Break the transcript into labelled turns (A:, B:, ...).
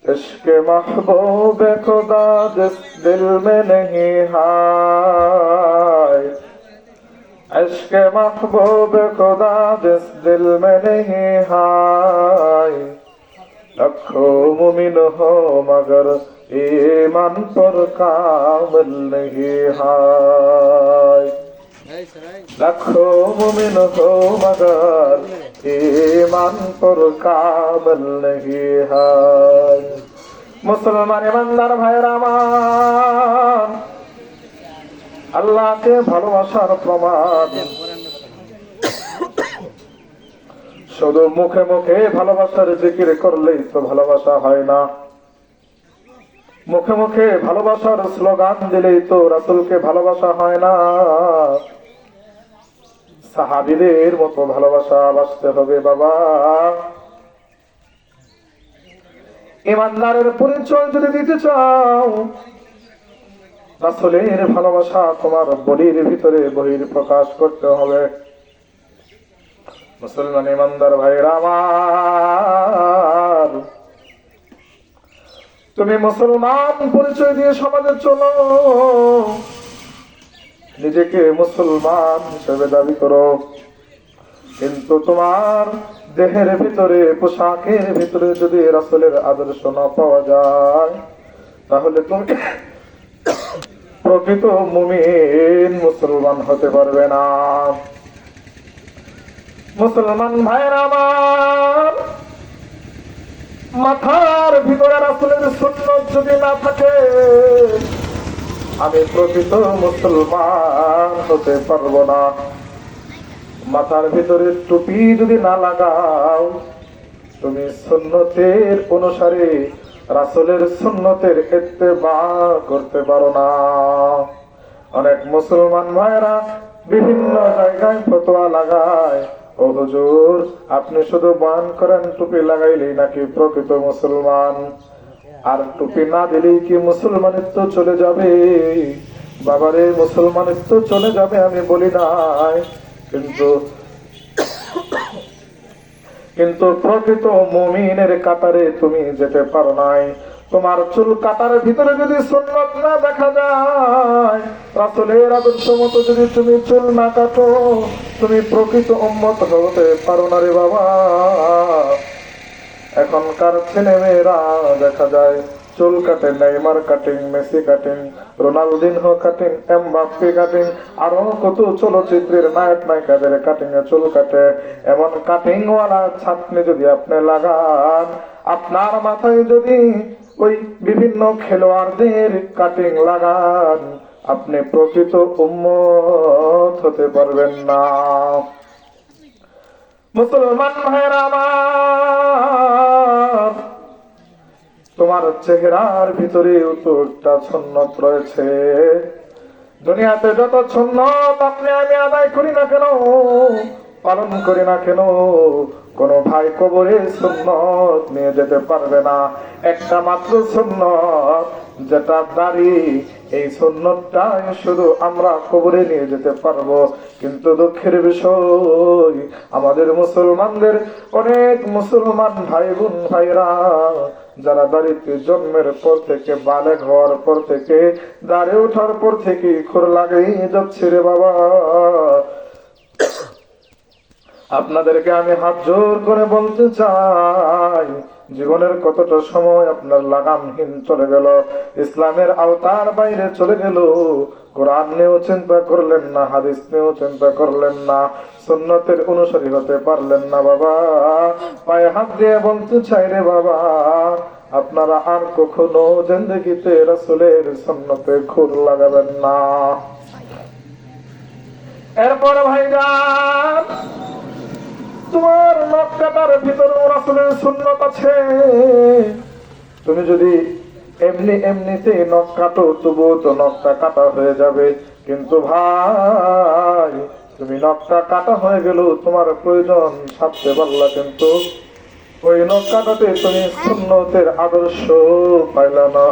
A: इश्क महबूब खुदा जिस दिल में नहीं है, इश्क महबूब खुदा जिस दिल में नहीं है, लाखों मुमिन हो मगर ईमान पर कामिल नहीं है। लाखों मुमिन हो मगर ईमान पर कामिल नहीं है। मुसलमान ईमानदार भाইরা আমার, আল্লাহকে ভালোবাসার প্রমাণ শুধু মুখে মুখে ভালোবাসার জিকির করলেই তো ভালোবাসা হয় না, মুখে মুখে ভালোবাসার স্লোগান দিলেই তো রাসূলকে ভালোবাসা হয় না। সাহাবীদের মতো ভালোবাসা বাসতে হবে বাবা। ইমানদারের পরিচয় যদি দিতে চাও, রাসূলের ভালোবাসা তোমার বডির ভিতরে বহির প্রকাশ করতে হবে। মুসলমান ইমানদার ভাইরা আমার, তুমি মুসলমান পরিচয় দিয়ে সমাজে চলো, নিজেকে মুসলমান হিসেবে দাবি করো, কিন্তু তোমার দেহের ভিতরে পোশাকের ভিতরে যদি রাসূলের আদর্শ না পাওয়া যায়, তাহলে তুমি প্রকৃত মুমিন মুসলমান হতে পারবে না। মুসলমান ভাইরা আমার, মাথার ভিতরে রাসূলের সুন্নাত যদি না থাকে, আমি প্রকৃত মুসলমান হতে পারবো না। মাথার ভিতরে টুপি যদি না লাগাও, তুমি সুন্নতের অনুসারে রাসূলের সুন্নতের ইত্তেবা করতে পারো না। অনেক মুসলমান ভাইরা বিভিন্ন জায়গায় ফতোয়া লাগায়, ও হুজুর আপনি শুধু বয়ান করেন টুপি লাগাইলেই নাকি প্রকৃত মুসলমান, আর টুপি না দিলেই কি মুসলমানিত্ব চলে যাবে? বাবারে, মুসলমানিত্ব চলে যাবে আমি বলি নাই, কিন্তু প্রকৃত মুমিনের কাতারে তুমি যেতে পারো নাই। তোমার চুল কাটার ভিতরে যদি সুন্নাত না দেখা যায়, রাসূলের আদর্শ মতো যদি তুমি চুল না কাটো, তুমি প্রকৃত উম্মত হতে পারো না রে বাবা। এখনকার ছেলে মেয়েরা দেখা যায় চুল কাটে, Neymar cutting, Messi cutting, Ronaldinho cutting, Mbappe cutting, আরো কত চলচ্চিত্রের নায়ক নায়িকাদের কাটিং এ চুল কাটে। এমন কাটিং ওয়ালা ছাতনি যদি আপনি লাগান, আপনার মাথায় যদি ওই বিভিন্ন খেলোয়াড়দের কাটিং লাগান, আপনি প্রকৃত উম্মত হতে পারবেন না। মুসলমান ভাইরা আমার, তোমার চেহারার ভিতরেও তো একটা সুন্নত রয়েছে। দুনিয়াতে যত সুন্নত আপনি আমি আদায় করি না কেন, পালন করি না কেন, কোন ভাই কবরে সুন্নত নিয়ে যেতে পারবে না। একটা মাত্র সুন্নত, যেটা দাড়ি, এই সুন্নতটাই শুধু আমরা কবরে নিয়ে যেতে পারবো। কিন্তু দুঃখের বিষয়, আমাদের মুসলমানদের অনেক মুসলমান ভাই বোন ভাইরা যারা দাড়িতে জন্মের পর থেকে, বালেগ হওয়ার পর থেকে, দাড়ি ওঠার পর থেকে খুর লাগাই যাচ্ছে রে বাবা। আপনাদেরকে আমি হাত জোর করে বলতে চাই, জীবনের কতটা সময় আপনার লাগামহীন চলে গেল, ইসলামের আওতার বাইরে চলে গেল। কোরআন নিয়েও চিন্তা করলেন না, হাদিস নিয়েও চিন্তা করলেন না, সুন্নতের অনুসারী হতে পারলেন না বাবা। পায়ে হাত দিয়ে বলতে চাই রে বাবা, আপনারা আর কখনো জিন্দেগিতে রাসূলের সুন্নতে খুর লাগাবেন না। এরপর ভাইজান, তোমার নখ কাটার ভিতরে রাসূলের সুন্নত আছে। তুমি যদি এমনিতে নখ কাটো, তবুও তো নখটা কাটা হয়ে যাবে। কিন্তু ভাই, তুমি নখটা কাটা হয়ে গেল, তোমার প্রয়োজন সারতে পারলা, কিন্তু ওই নখ কাটাতে তুমি সুন্নতের আদর্শ পাইলা না।